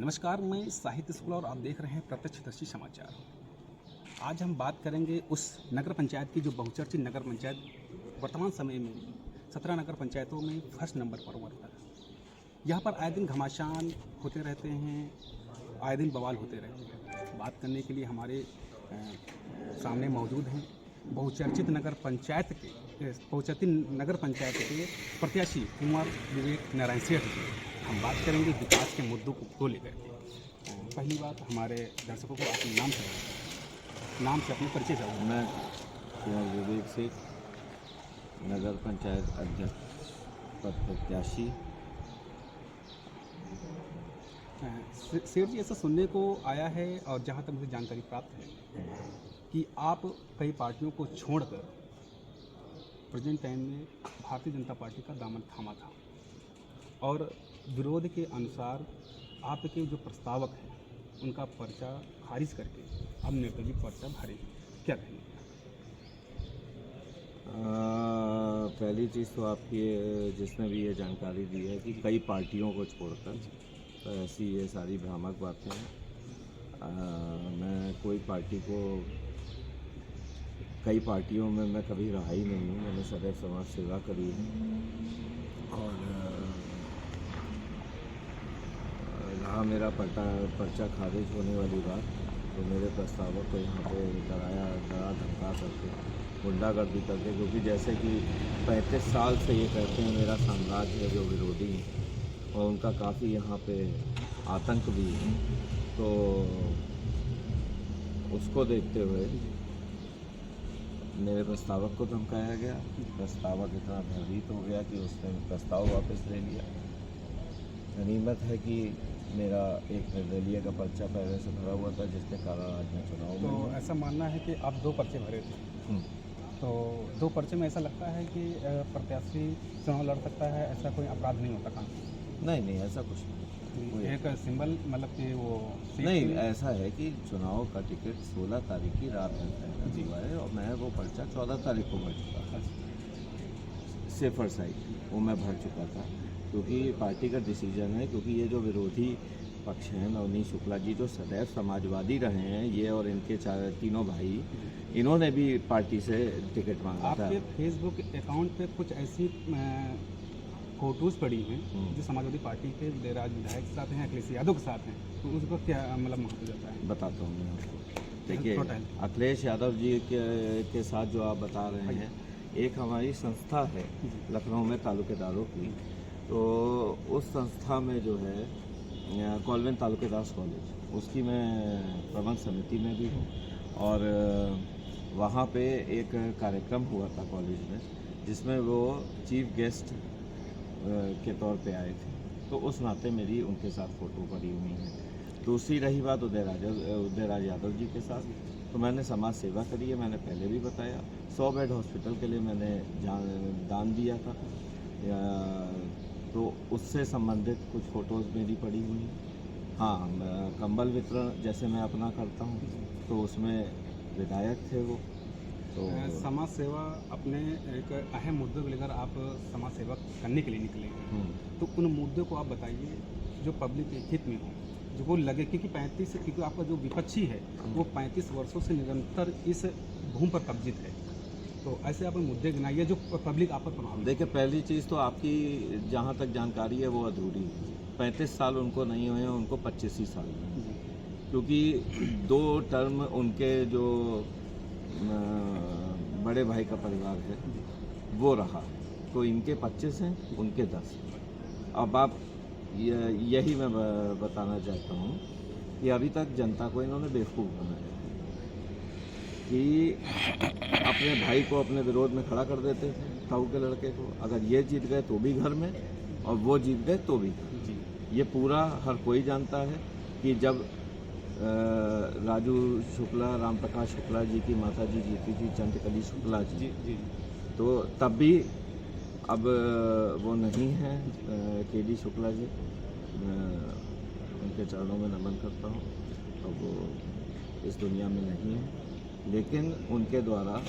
नमस्कार, मैं साहित्य शुक्ला और आप देख रहे हैं प्रत्यक्षदर्शी समाचार। आज हम बात करेंगे उस नगर पंचायत की जो बहुचर्चित नगर पंचायत वर्तमान समय में 17 नगर पंचायतों में फर्स्ट नंबर पर उभरता है। यहाँ पर आए दिन घमासान होते रहते हैं, आए दिन बवाल होते रहते हैं। बात करने के लिए हमारे सामने मौजूद हैं बहुचर्चित नगर पंचायत के प्रत्याशी कुंवर विवेक नारायण सेठ जी। हम बात करेंगे विकास के मुद्दों को लेकर के। पहली बात, हमारे दर्शकों को अपने नाम से अपने परिचय करें। मैं कुंवर विवेक सेठ, नगर पंचायत अध्यक्ष पद प्रत्याशी। सेठ जी, ऐसा सुनने को आया है और जहाँ तक मुझे जानकारी प्राप्त है कि आप कई पार्टियों को छोड़कर प्रेजेंट टाइम में भारतीय जनता पार्टी का दामन थामा था और विरोध के अनुसार आपके जो प्रस्तावक हैं उनका पर्चा खारिज करके अब निर्दलीय पर्चा भरे। क्या कहेंगे? पहली चीज़ तो आपकी जिसने भी ये जानकारी दी है कि कई पार्टियों को छोड़कर, तो ऐसी ये सारी भ्रामक बातें हैं। मैं कोई पार्टी को, कई पार्टियों में मैं कभी रहा ही नहीं हूँ। मैंने सदैव समाज सेवा करी है और रहा मेरा पर्चा खारिज होने वाली बात, तो मेरे प्रस्तावक को यहाँ पे डरा धमका करके गुंडागर्दी करके, क्योंकि जैसे कि 35 साल से ये कहते हैं मेरा साम्राज्य है जो विरोधी है और उनका काफ़ी यहाँ पे आतंक भी है, तो उसको देखते हुए मेरे प्रस्तावक को धमकाया गया। प्रस्तावक इतना भयभीत हो गया कि उसने प्रस्ताव वापस ले लिया। गनीमत है कि मेरा एक निर्दलीय का पर्चा पहले से भरा हुआ था, जिसके कारण आज मैं चुनाव में। तो ऐसा मानना है कि आप 2 पर्चे भरे थे, तो 2 पर्चे में ऐसा लगता है कि प्रत्याशी चुनाव लड़ सकता है, ऐसा कोई अपराध नहीं होता काम? नहीं, ऐसा कुछ नहीं। एक सिंबल मतलब कि वो नहीं, ऐसा है कि चुनाव का टिकट 16 तारीख की रात में तय हुआ है और मैं वो पर्चा 14 तारीख को भर चुका था। सेफर साइड वो मैं भर चुका था, क्योंकि पार्टी का डिसीजन है। क्योंकि ये जो विरोधी पक्ष हैं, नवनीत शुक्ला जी जो सदैव समाजवादी रहे हैं, ये और इनके तीनों भाई, इन्होंने भी पार्टी से टिकट मांगा था। आपके फेसबुक अकाउंट पे कुछ ऐसी फोटोज़ पड़ी हैं जो समाजवादी पार्टी के देराज विधायक के साथ हैं, अखिलेश यादव के साथ हैं, तो उसको क्या मतलब महत्व जाता है? बताता हूँ मैं आपको। देखिए, अखिलेश यादव जी के साथ जो आप बता रहे हैं, एक हमारी संस्था है लखनऊ में तालुकेदारों की, तो उस संस्था में जो है कॉलवेंट तालुकेदार कॉलेज, उसकी मैं प्रबंध समिति में भी हूँ और वहाँ पे एक कार्यक्रम हुआ था कॉलेज में, जिसमें वो चीफ गेस्ट के तौर पे आए थे, तो उस नाते मेरी उनके साथ फ़ोटो पड़ी हुई है। दूसरी रही बात उदयराज यादव जी के साथ, तो मैंने समाज सेवा करी है, मैंने पहले भी बताया। 100 बेड हॉस्पिटल के लिए मैंने दान दिया था, तो उससे संबंधित कुछ फ़ोटोज़ मेरी पड़ी हुई हैं। हाँ, कंबल वितरण जैसे मैं अपना करता हूँ, तो उसमें विधायक थे वो। तो समाज सेवा अपने एक अहम मुद्दों को लेकर आप समाज सेवा करने के लिए निकले हैं, तो उन मुद्दों को आप बताइए जो पब्लिक के हित में हो, जो को लगे, क्योंकि आपका जो विपक्षी है वो 35 वर्षों से निरंतर इस भूमि पर कब्जित है, तो ऐसे आप मुद्दे गिनाइए जो पब्लिक आप पर प्रभावित। देखिए, पहली चीज़ तो आपकी जहाँ तक जानकारी है वो अधूरी है। 35 साल उनको नहीं हुए हैं, उनको 25 ही साल हुए, क्योंकि 2 टर्म उनके जो बड़े भाई का परिवार है वो रहा, तो इनके 25 हैं, उनके 10। अब आप यही मैं बताना चाहता हूँ कि अभी तक जनता को इन्होंने बेवकूफ़ बनाया कि अपने भाई को अपने विरोध में खड़ा कर देते थे, ताऊ के लड़के को। अगर ये जीत गए तो भी घर में और वो जीत गए तो भी घर। ये पूरा हर कोई जानता है कि जब राजू शुक्ला, राम प्रकाश शुक्ला जी की माता जी जीती थी, चंद्रकली शुक्ला जी, तो तब भी अब वो नहीं हैं, केडी शुक्ला जी। उनके चरणों में नमन करता हूँ, अब वो इस दुनिया में नहीं है, लेकिन उनके द्वारा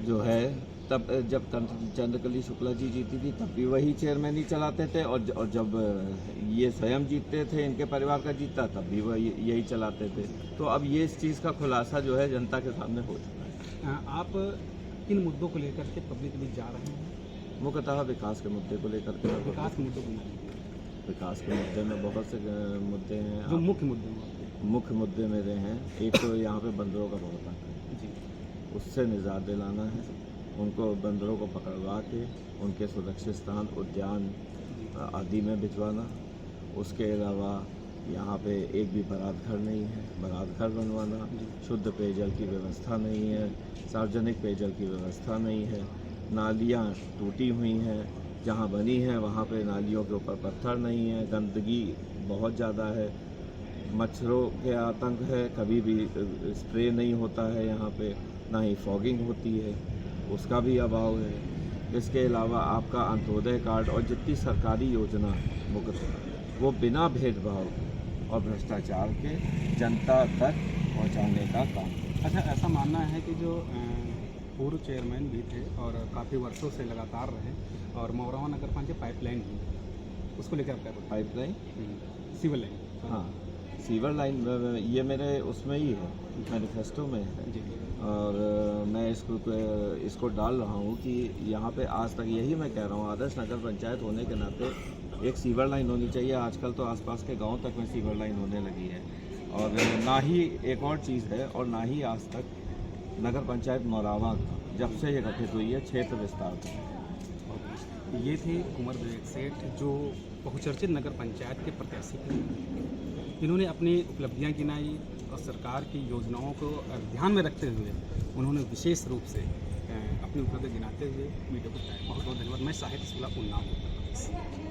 जो है तब जब चंद्रकली शुक्ला जी जीती थी तब भी वही चेयरमैन ही चलाते थे, और जब ये स्वयं जीतते थे, इनके परिवार का जीतता, तब भी वही यही चलाते थे। तो अब ये इस चीज़ का खुलासा जो है जनता के सामने हो चुका है। आप किन मुद्दों को लेकर के पब्लिक के बीच जा रहे हैं? मुख्यतः विकास के मुद्दे को लेकर के। विकास के मुद्दों को विकास के मुद्दे में बहुत से मुद्दे हैं। जो मुख्य मुद्दे हैं, मुख्य मुद्दे मेरे हैं, एक तो यहाँ पे बंदरों का बहुत आतंक है, जी, उससे निजात दिलाना है। उनको बंदरों को पकड़वा के उनके सुरक्षित स्थान, उद्यान आदि में भिजवाना। उसके अलावा यहाँ पे एक भी बारात घर नहीं है, बारात घर बनवाना। शुद्ध पेयजल की व्यवस्था नहीं है, सार्वजनिक पेयजल की व्यवस्था नहीं है, नालियाँ टूटी हुई हैं, जहाँ बनी है वहाँ पे नालियों के ऊपर पत्थर नहीं है, गंदगी बहुत ज़्यादा है, मच्छरों के आतंक है, कभी भी स्प्रे नहीं होता है यहाँ पे, ना ही फॉगिंग होती है, उसका भी अभाव है। इसके अलावा आपका अंत्योदय कार्ड और जितनी सरकारी योजना मुख्य वो बिना भेदभाव और भ्रष्टाचार के जनता तक पहुँचाने का काम। अच्छा, ऐसा मानना है कि जो पूर्व चेयरमैन भी थे और काफ़ी वर्षों से लगातार रहे, और मौरावा नगर पंचायत पाइपलाइन भी, उसको लेकर क्या बताएं? पाइपलाइन, सिविल लाइन, हाँ सीवर लाइन, ये मेरे उसमें ही है, मैनिफेस्टो में है जी, और मैं इसको डाल रहा हूँ कि यहाँ पे आज तक यही मैं कह रहा हूँ, आदर्श नगर पंचायत होने के नाते एक सीवर लाइन होनी चाहिए। आजकल तो आसपास के गांव तक में सीवर लाइन होने लगी है, और ना ही एक और चीज़ है, और ना ही आज तक नगर पंचायत मौरावा जब से ये गठित हुई है क्षेत्र विस्तार है। ये थे कुंवर विवेक सेठ, जो बहुचर्चित नगर पंचायत के प्रत्याशी थे। इन्होंने अपनी उपलब्धियां गिनाई और सरकार की योजनाओं को ध्यान में रखते हुए उन्होंने विशेष रूप से अपनी उपलब्धि गिनाते हुए मीडिया को बताया। बहुत बहुत धन्यवाद। मैं साहित्य शुक्ला, उन्नाव।